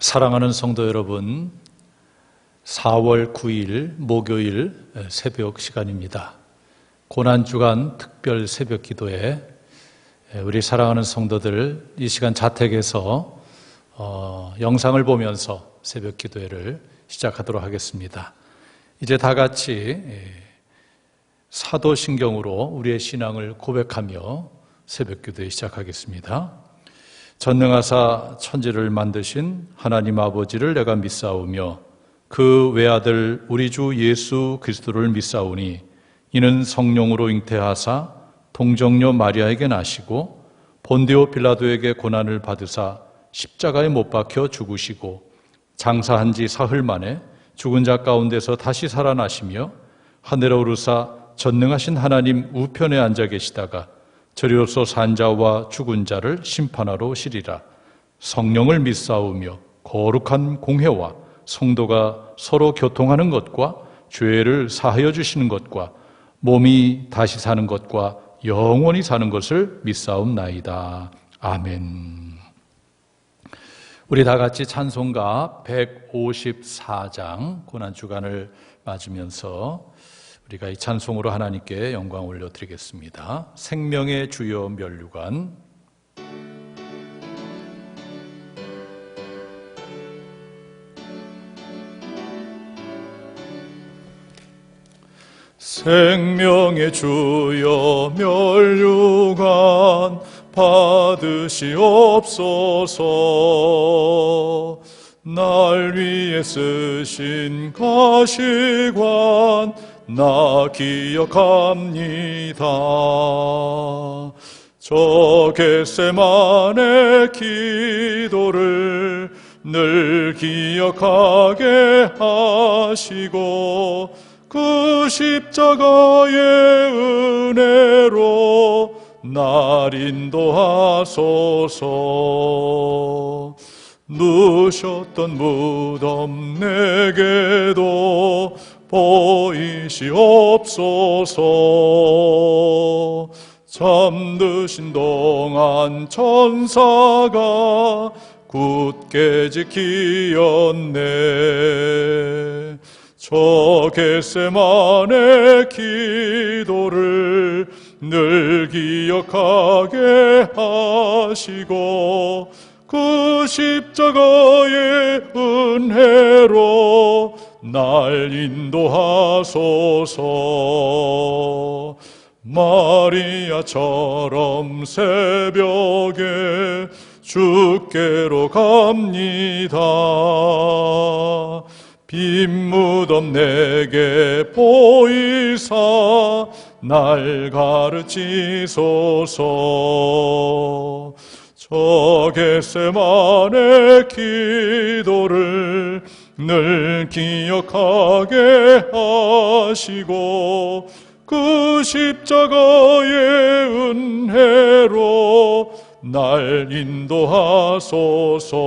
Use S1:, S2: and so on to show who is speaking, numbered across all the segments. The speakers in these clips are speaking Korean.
S1: 사랑하는 성도 여러분, 4월 9일 목요일 새벽 시간입니다. 고난주간 특별 새벽 기도에 우리 사랑하는 성도들 이 시간 자택에서 영상을 보면서 새벽 기도회를 시작하도록 하겠습니다. 이제 다 같이 사도신경으로 우리의 신앙을 고백하며 새벽 기도회 시작하겠습니다. 전능하사 천지를 만드신 하나님 아버지를 내가 믿사오며 그 외아들 우리 주 예수 그리스도를 믿사오니 이는 성령으로 잉태하사 동정녀 마리아에게 나시고 본디오 빌라도에게 고난을 받으사 십자가에 못 박혀 죽으시고 장사한 지 사흘 만에 죽은 자 가운데서 다시 살아나시며 하늘에 오르사 전능하신 하나님 우편에 앉아 계시다가 저리로서 산 자와 죽은 자를 심판하러 오시리라. 성령을 믿사오며 거룩한 공회와 성도가 서로 교통하는 것과 죄를 사하여 주시는 것과 몸이 다시 사는 것과 영원히 사는 것을 믿사옵나이다. 아멘. 우리 다 같이 찬송가 154장 고난주간을 맞으면서 우리가 이 찬송으로 하나님께 영광 올려드리겠습니다. 생명의 주여 면류관.
S2: 생명의 주여 면류관 받으시옵소서. 날 위해 쓰신 가시관 나 기억합니다. 저 겟세마네 기도를 늘 기억하게 하시고 그 십자가의 은혜로 날 인도하소서. 누셨던 무덤 내게도 보이시옵소서. 잠드신 동안 천사가 굳게 지키었네. 저 겟세마네 기도를 늘 기억하게 하시고 그 십자가의 은혜로 날 인도하소서. 마리아처럼 새벽에 주께로 갑니다. 빈 무덤 내게 보이사 날 가르치소서. 저 겟세마네 기도를 늘 기억하게 하시고 그 십자가의 은혜로 날 인도하소서.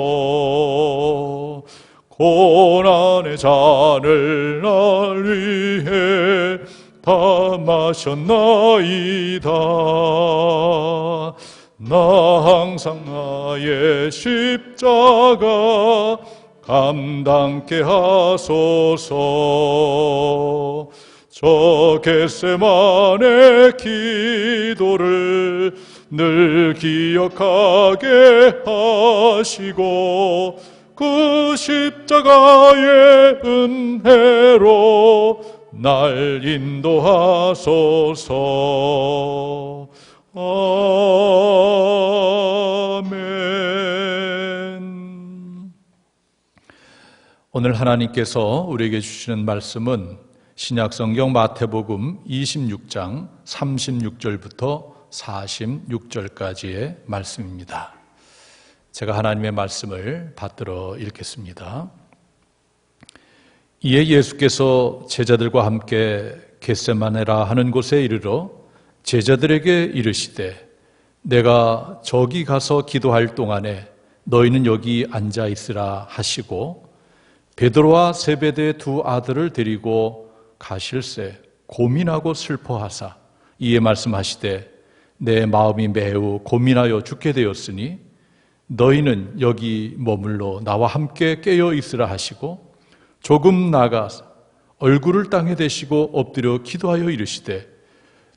S2: 고난의 잔을 날 위해 다 마셨나이다. 나 항상 나의 십자가 감당케 하소서. 저 겟세마네 기도를 늘 기억하게 하시고 그 십자가의 은혜로 날 인도하소서. 아멘.
S1: 오늘 하나님께서 우리에게 주시는 말씀은 신약성경 마태복음 26장 36절부터 46절까지의 말씀입니다. 제가 하나님의 말씀을 받들어 읽겠습니다. 이에 예수께서 제자들과 함께 겟세마네라 하는 곳에 이르러 제자들에게 이르시되 내가 저기 가서 기도할 동안에 너희는 여기 앉아 있으라 하시고 베드로와 세베대의 두 아들을 데리고 가실새 고민하고 슬퍼하사 이에 말씀하시되 내 마음이 매우 고민하여 죽게 되었으니 너희는 여기 머물러 나와 함께 깨어 있으라 하시고 조금 나아가서 얼굴을 땅에 대시고 엎드려 기도하여 이르시되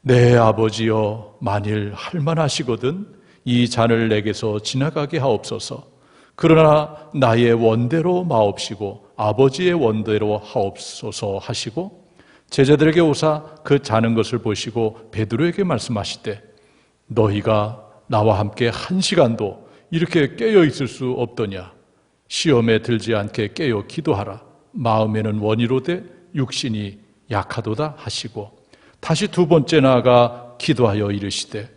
S1: 내 아버지여 만일 할만하시거든 이 잔을 내게서 지나가게 하옵소서. 그러나 나의 원대로 마옵시고 아버지의 원대로 하옵소서 하시고 제자들에게 오사 그 자는 것을 보시고 베드로에게 말씀하시되 너희가 나와 함께 한 시간도 이렇게 깨어 있을 수 없더냐. 시험에 들지 않게 깨어 기도하라. 마음에는 원이로되 육신이 약하도다 하시고 다시 두 번째 나아가 기도하여 이르시되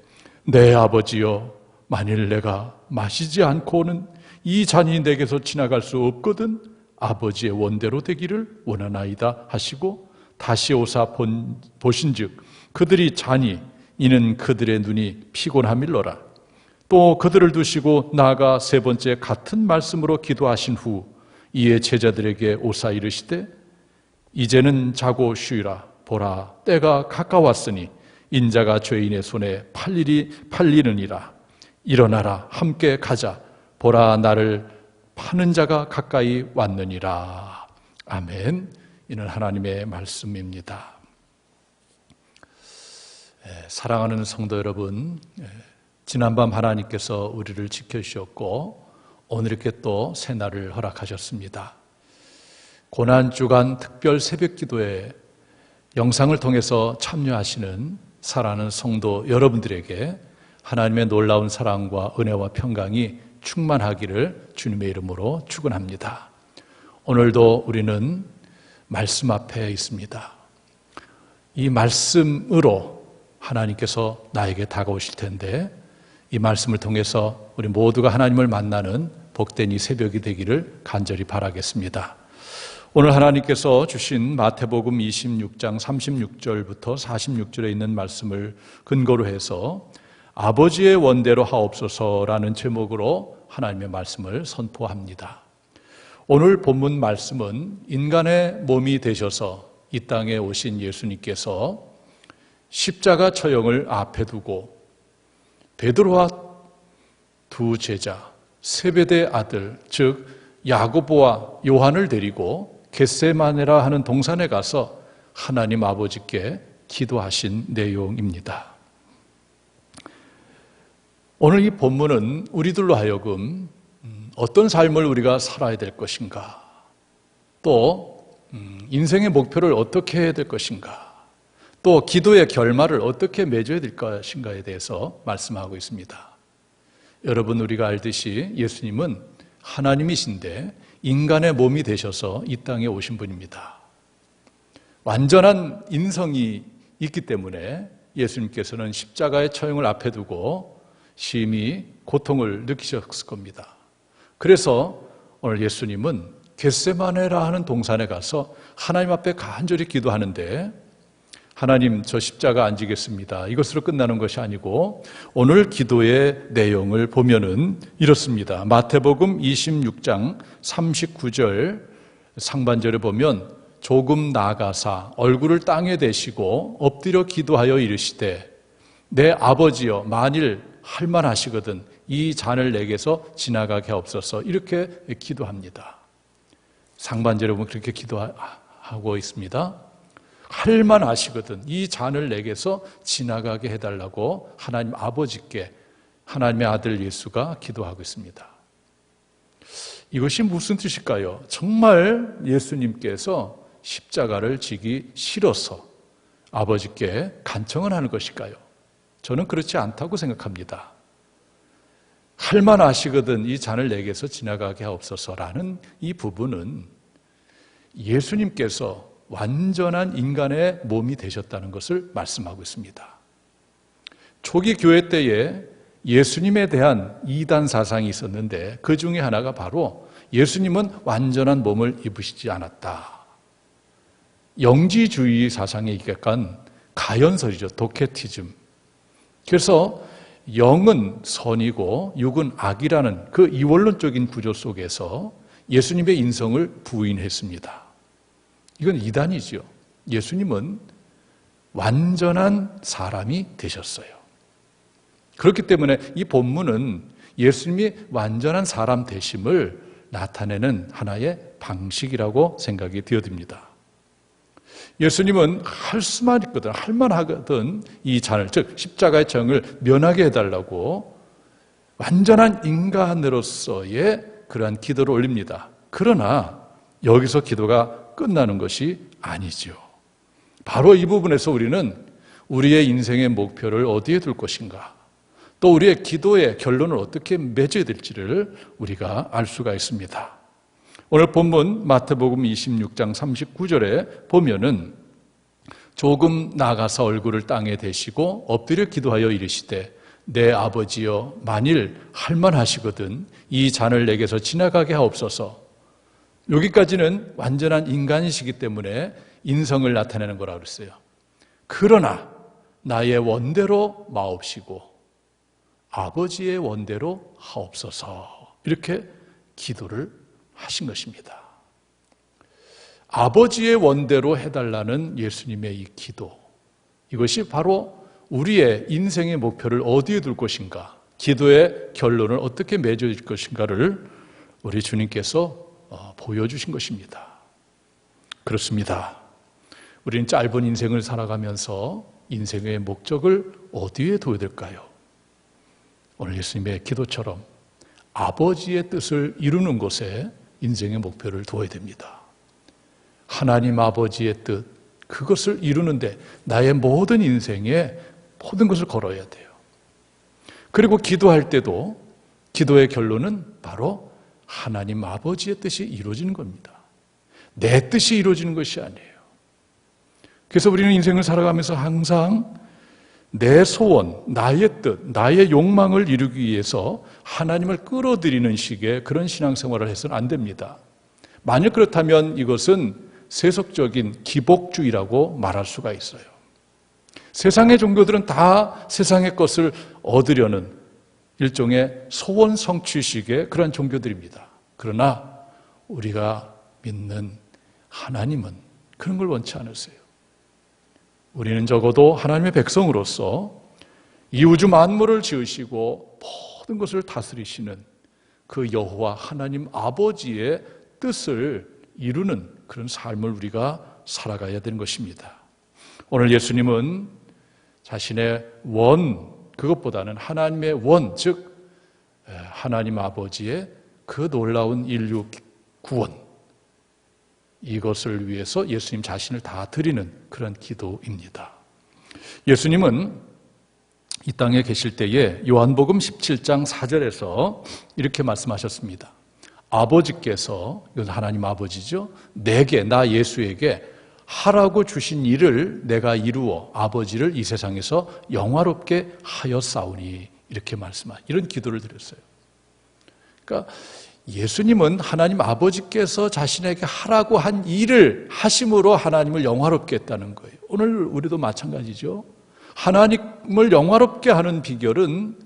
S1: 내 아버지여 만일 내가 마시지 않고는 이 잔이 내게서 지나갈 수 없거든 아버지의 원대로 되기를 원하나이다 하시고 다시 오사 보신즉 그들이 자니 이는 그들의 눈이 피곤함일러라. 또 그들을 두시고 나아가 세 번째 같은 말씀으로 기도하신 후 이에 제자들에게 오사 이르시되 이제는 자고 쉬라. 보라 때가 가까웠으니 인자가 죄인의 손에 팔리느니라. 일어나라 함께 가자. 보라 나를 파는 자가 가까이 왔느니라. 아멘. 이는 하나님의 말씀입니다. 사랑하는 성도 여러분, 지난밤 하나님께서 우리를 지켜주셨고 오늘 이렇게 또 새날을 허락하셨습니다. 고난주간 특별 새벽기도에 영상을 통해서 참여하시는 사랑하는 성도 여러분들에게 하나님의 놀라운 사랑과 은혜와 평강이 충만하기를 주님의 이름으로 축원합니다. 오늘도 우리는 말씀 앞에 있습니다. 이 말씀으로 하나님께서 나에게 다가오실 텐데 이 말씀을 통해서 우리 모두가 하나님을 만나는 복된 이 새벽이 되기를 간절히 바라겠습니다. 오늘 하나님께서 주신 마태복음 26장 36절부터 46절에 있는 말씀을 근거로 해서 아버지의 원대로 하옵소서라는 제목으로 하나님의 말씀을 선포합니다. 오늘 본문 말씀은 인간의 몸이 되셔서 이 땅에 오신 예수님께서 십자가 처형을 앞에 두고 베드로와 두 제자, 세베대 아들, 즉 야고보와 요한을 데리고 겟세마네라 하는 동산에 가서 하나님 아버지께 기도하신 내용입니다. 오늘 이 본문은 우리들로 하여금 어떤 삶을 우리가 살아야 될 것인가, 또 인생의 목표를 어떻게 해야 될 것인가, 또 기도의 결말을 어떻게 맺어야 될 것인가에 대해서 말씀하고 있습니다. 여러분, 우리가 알듯이 예수님은 하나님이신데 인간의 몸이 되셔서 이 땅에 오신 분입니다. 완전한 인성이 있기 때문에 예수님께서는 십자가의 처형을 앞에 두고 심히 고통을 느끼셨을 겁니다. 그래서 오늘 예수님은 겟세마네라 하는 동산에 가서 하나님 앞에 간절히 기도하는데, 하나님, 저 십자가 안 지겠습니다, 이것으로 끝나는 것이 아니고 오늘 기도의 내용을 보면은 이렇습니다. 마태복음 26장 39절 상반절에 보면 조금 나아가사 얼굴을 땅에 대시고 엎드려 기도하여 이르시되 내 아버지여 만일 할만하시거든 이 잔을 내게서 지나가게 하옵소서, 이렇게 기도합니다. 상반절에 보면 그렇게 기도하고 있습니다. 할만하시거든 이 잔을 내게서 지나가게 해달라고 하나님 아버지께 하나님의 아들 예수가 기도하고 있습니다. 이것이 무슨 뜻일까요? 정말 예수님께서 십자가를 지기 싫어서 아버지께 간청을 하는 것일까요? 저는 그렇지 않다고 생각합니다. 할만하시거든 이 잔을 내게서 지나가게 하옵소서라는 이 부분은 예수님께서 완전한 인간의 몸이 되셨다는 것을 말씀하고 있습니다. 초기 교회 때에 예수님에 대한 이단 사상이 있었는데 그 중에 하나가 바로 예수님은 완전한 몸을 입으시지 않았다. 영지주의 사상에 입각한 가연설이죠. 도케티즘. 그래서 영은 선이고 육은 악이라는 그 이원론적인 구조 속에서 예수님의 인성을 부인했습니다. 이건 이단이지요. 예수님은 완전한 사람이 되셨어요. 그렇기 때문에 이 본문은 예수님이 완전한 사람 되심을 나타내는 하나의 방식이라고 생각이 되어집니다. 예수님은 할 수만 있거든, 할 만하거든 이 잔을, 즉 십자가의 정을 면하게 해달라고 완전한 인간으로서의 그러한 기도를 올립니다. 그러나 여기서 기도가 끝나는 것이 아니죠. 바로 이 부분에서 우리는 우리의 인생의 목표를 어디에 둘 것인가, 또 우리의 기도의 결론을 어떻게 맺어야 될지를 우리가 알 수가 있습니다. 오늘 본문 마태복음 26장 39절에 보면은 조금 나가서 얼굴을 땅에 대시고 엎드려 기도하여 이르시되 내 아버지여 만일 할만하시거든 이 잔을 내게서 지나가게 하옵소서. 여기까지는 완전한 인간이시기 때문에 인성을 나타내는 거라고 그랬어요. 그러나 나의 원대로 마옵시고 아버지의 원대로 하옵소서, 이렇게 기도를 하신 것입니다. 아버지의 원대로 해달라는 예수님의 이 기도, 이것이 바로 우리의 인생의 목표를 어디에 둘 것인가, 기도의 결론을 어떻게 맺어질 것인가를 우리 주님께서 보여주신 것입니다. 그렇습니다. 우리는 짧은 인생을 살아가면서 인생의 목적을 어디에 둬야 될까요? 오늘 예수님의 기도처럼 아버지의 뜻을 이루는 곳에 인생의 목표를 두어야 됩니다. 하나님 아버지의 뜻, 그것을 이루는데 나의 모든 인생에 모든 것을 걸어야 돼요. 그리고 기도할 때도 기도의 결론은 바로 하나님 아버지의 뜻이 이루어지는 겁니다. 내 뜻이 이루어지는 것이 아니에요. 그래서 우리는 인생을 살아가면서 항상 내 소원, 나의 뜻, 나의 욕망을 이루기 위해서 하나님을 끌어들이는 식의 그런 신앙생활을 해서는 안 됩니다. 만약 그렇다면 이것은 세속적인 기복주의라고 말할 수가 있어요. 세상의 종교들은 다 세상의 것을 얻으려는 일종의 소원 성취식의 그런 종교들입니다. 그러나 우리가 믿는 하나님은 그런 걸 원치 않으세요. 우리는 적어도 하나님의 백성으로서 이 우주 만물을 지으시고 모든 것을 다스리시는 그 여호와 하나님 아버지의 뜻을 이루는 그런 삶을 우리가 살아가야 되는 것입니다. 오늘 예수님은 자신의 원, 그것보다는 하나님의 원, 즉 하나님 아버지의 그 놀라운 인류 구원, 이것을 위해서 예수님 자신을 다 드리는 그런 기도입니다. 예수님은 이 땅에 계실 때에 요한복음 17장 4절에서 이렇게 말씀하셨습니다. 아버지께서, 이건 하나님 아버지죠, 내게, 나 예수에게 하라고 주신 일을 내가 이루어 아버지를 이 세상에서 영화롭게 하였사오니, 이렇게 말씀한 이런 기도를 드렸어요. 그러니까 예수님은 하나님 아버지께서 자신에게 하라고 한 일을 하심으로 하나님을 영화롭게 했다는 거예요. 오늘 우리도 마찬가지죠. 하나님을 영화롭게 하는 비결은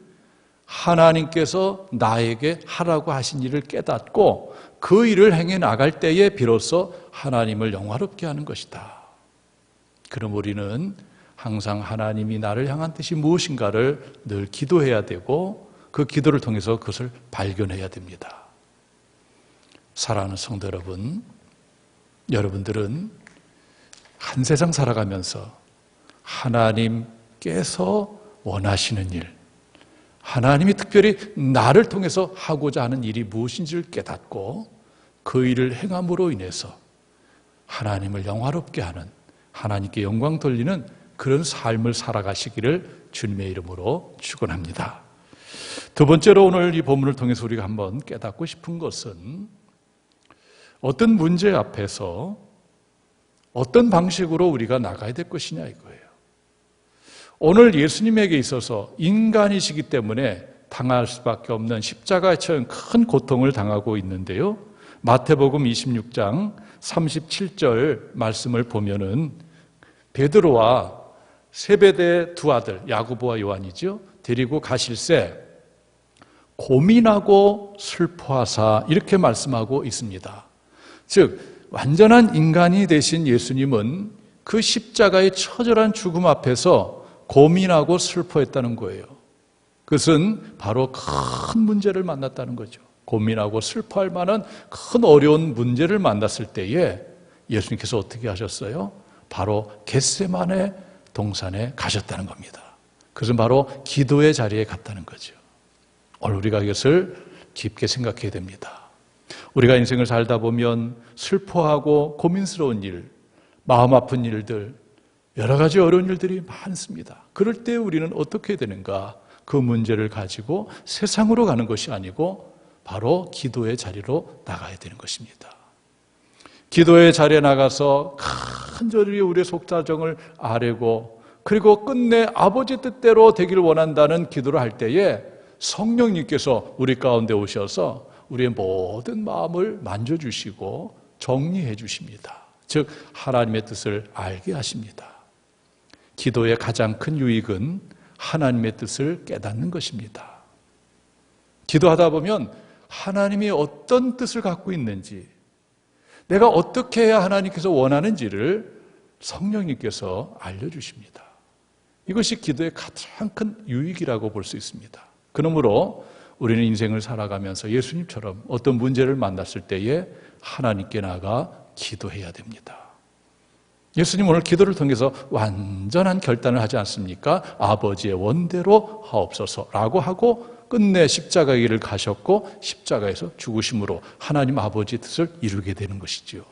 S1: 하나님께서 나에게 하라고 하신 일을 깨닫고 그 일을 행해 나갈 때에 비로소 하나님을 영화롭게 하는 것이다. 그럼 우리는 항상 하나님이 나를 향한 뜻이 무엇인가를 늘 기도해야 되고 그 기도를 통해서 그것을 발견해야 됩니다. 사랑하는 성도 여러분, 여러분들은 한 세상 살아가면서 하나님께서 원하시는 일, 하나님이 특별히 나를 통해서 하고자 하는 일이 무엇인지를 깨닫고 그 일을 행함으로 인해서 하나님을 영화롭게 하는, 하나님께 영광 돌리는 그런 삶을 살아가시기를 주님의 이름으로 축원합니다. 두 번째로 오늘 이 본문을 통해서 우리가 한번 깨닫고 싶은 것은 어떤 문제 앞에서 어떤 방식으로 우리가 나가야 될 것이냐 이거예요. 오늘 예수님에게 있어서 인간이시기 때문에 당할 수밖에 없는 십자가에 처한 큰 고통을 당하고 있는데요. 마태복음 26장 37절 말씀을 보면은 베드로와 세베대의 두 아들 야고보와 요한이죠. 데리고 가실새 고민하고 슬퍼하사 이렇게 말씀하고 있습니다. 즉 완전한 인간이 되신 예수님은 그 십자가의 처절한 죽음 앞에서 고민하고 슬퍼했다는 거예요. 그것은 바로 큰 문제를 만났다는 거죠. 고민하고 슬퍼할 만한 큰 어려운 문제를 만났을 때에 예수님께서 어떻게 하셨어요? 바로 겟세마네 동산에 가셨다는 겁니다. 그것은 바로 기도의 자리에 갔다는 거죠. 오늘 우리가 이것을 깊게 생각해야 됩니다. 우리가 인생을 살다 보면 슬퍼하고 고민스러운 일, 마음 아픈 일들, 여러 가지 어려운 일들이 많습니다. 그럴 때 우리는 어떻게 되는가? 그 문제를 가지고 세상으로 가는 것이 아니고 바로 기도의 자리로 나가야 되는 것입니다. 기도의 자리에 나가서 간절히 우리의 속사정을 아뢰고 그리고 끝내 아버지 뜻대로 되기를 원한다는 기도를 할 때에 성령님께서 우리 가운데 오셔서 우리의 모든 마음을 만져주시고 정리해 주십니다. 즉 하나님의 뜻을 알게 하십니다. 기도의 가장 큰 유익은 하나님의 뜻을 깨닫는 것입니다. 기도하다 보면 하나님이 어떤 뜻을 갖고 있는지, 내가 어떻게 해야 하나님께서 원하는지를 성령님께서 알려주십니다. 이것이 기도의 가장 큰 유익이라고 볼 수 있습니다. 그러므로 우리는 인생을 살아가면서 예수님처럼 어떤 문제를 만났을 때에 하나님께 나아가 기도해야 됩니다. 예수님 오늘 기도를 통해서 완전한 결단을 하지 않습니까? 아버지의 원대로 하옵소서라고 하고 끝내 십자가의 길을 가셨고 십자가에서 죽으심으로 하나님 아버지의 뜻을 이루게 되는 것이지요.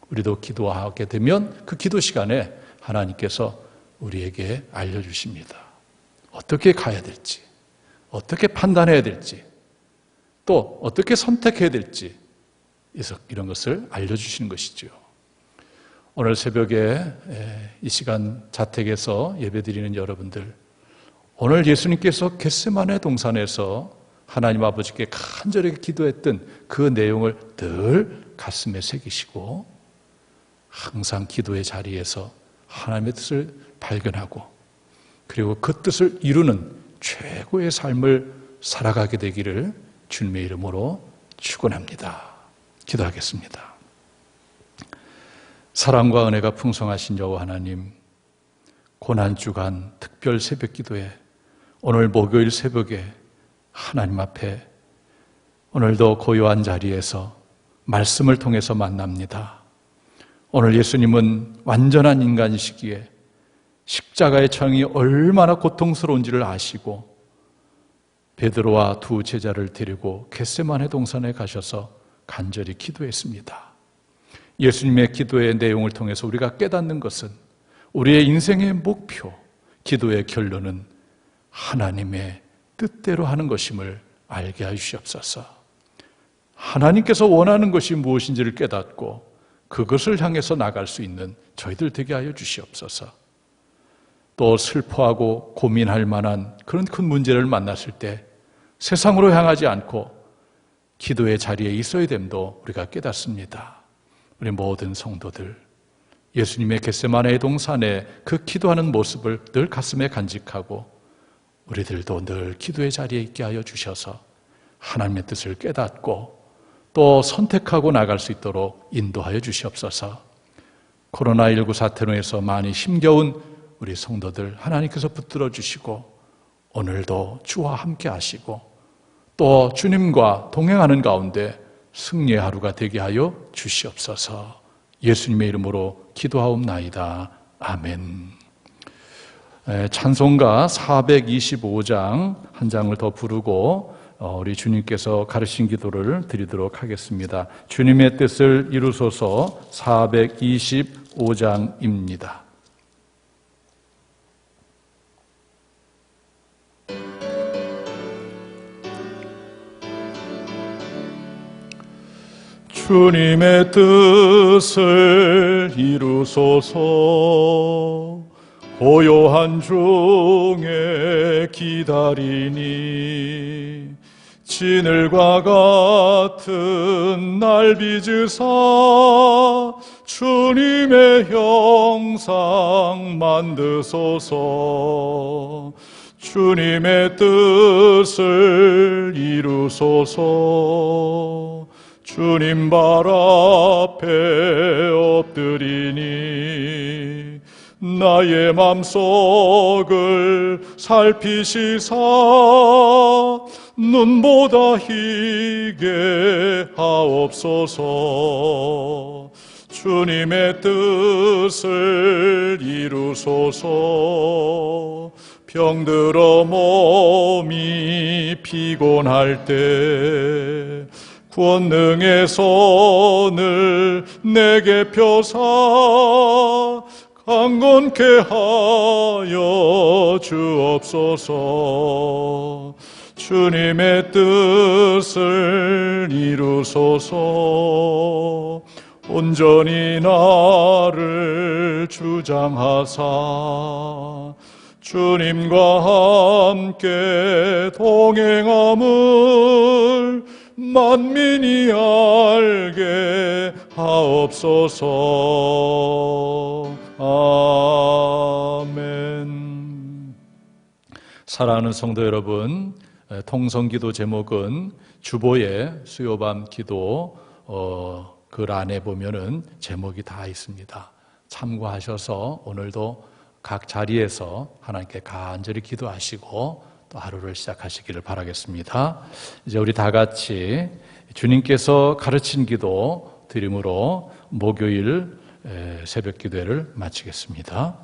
S1: 우리도 기도하게 되면 그 기도 시간에 하나님께서 우리에게 알려주십니다. 어떻게 가야 될지, 어떻게 판단해야 될지, 또 어떻게 선택해야 될지 이런 것을 알려주시는 것이죠. 오늘 새벽에 이 시간 자택에서 예배드리는 여러분들, 오늘 예수님께서 겟세마네 동산에서 하나님 아버지께 간절하게 기도했던 그 내용을 늘 가슴에 새기시고 항상 기도의 자리에서 하나님의 뜻을 발견하고 그리고 그 뜻을 이루는 최고의 삶을 살아가게 되기를 주님의 이름으로 축원합니다. 기도하겠습니다. 사랑과 은혜가 풍성하신 여호와 하나님, 고난주간 특별 새벽 기도에 오늘 목요일 새벽에 하나님 앞에 오늘도 고요한 자리에서 말씀을 통해서 만납니다. 오늘 예수님은 완전한 인간이시기에 십자가의 창이 얼마나 고통스러운지를 아시고 베드로와 두 제자를 데리고 겟세마네 동산에 가셔서 간절히 기도했습니다. 예수님의 기도의 내용을 통해서 우리가 깨닫는 것은 우리의 인생의 목표, 기도의 결론은 하나님의 뜻대로 하는 것임을 알게 해주시옵소서. 하나님께서 원하는 것이 무엇인지를 깨닫고 그것을 향해서 나갈 수 있는 저희들 되게 하여 주시옵소서. 또 슬퍼하고 고민할 만한 그런 큰 문제를 만났을 때 세상으로 향하지 않고 기도의 자리에 있어야 됨도 우리가 깨닫습니다. 우리 모든 성도들, 예수님의 겟세마네 동산에 그 기도하는 모습을 늘 가슴에 간직하고 우리들도 늘 기도의 자리에 있게 하여 주셔서 하나님의 뜻을 깨닫고 또 선택하고 나갈 수 있도록 인도하여 주시옵소서. 코로나19 사태로 해서 많이 힘겨운 우리 성도들 하나님께서 붙들어 주시고 오늘도 주와 함께 하시고 또 주님과 동행하는 가운데 승리의 하루가 되게 하여 주시옵소서. 예수님의 이름으로 기도하옵나이다. 아멘. 찬송가 425장 한 장을 더 부르고 우리 주님께서 가르친 기도를 드리도록 하겠습니다. 주님의 뜻을 이루소서 425장입니다.
S2: 주님의 뜻을 이루소서. 고요한 중에 기다리니 진을과 같은 날 빚으사 주님의 형상 만드소서. 주님의 뜻을 이루소서. 주님 발 앞에 엎드리니 나의 맘속을 살피시사 눈보다 희게 하옵소서. 주님의 뜻을 이루소서. 병들어 몸이 피곤할 때 권능의 손을 내게 펴사 강건케 하여 주옵소서. 주님의 뜻을 이루소서. 온전히 나를 주장하사 주님과 함께 동행함을 만민이 알게 하옵소서. 아멘.
S1: 사랑하는 성도 여러분, 통성기도 제목은 주보의 수요밤 기도 글 안에 보면은 제목이 다 있습니다. 참고하셔서 오늘도 각 자리에서 하나님께 간절히 기도하시고 또 하루를 시작하시기를 바라겠습니다. 이제 우리 다 같이 주님께서 가르친 기도 드림으로 목요일 새벽 기도회를 마치겠습니다.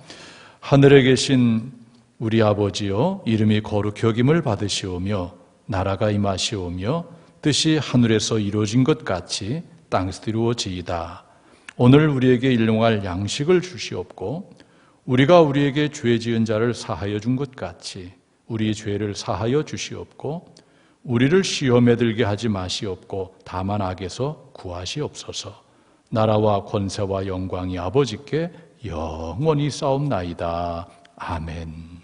S1: 하늘에 계신 우리 아버지여, 이름이 거룩히 여김을 받으시오며 나라가 임하시오며 뜻이 하늘에서 이루어진 것 같이 땅에서 이루어지이다. 오늘 우리에게 일용할 양식을 주시옵고 우리가 우리에게 죄 지은 자를 사하여 준 것 같이 우리 죄를 사하여 주시옵고 우리를 시험에 들게 하지 마시옵고 다만 악에서 구하시옵소서. 나라와 권세와 영광이 아버지께 영원히 싸움나이다. 아멘.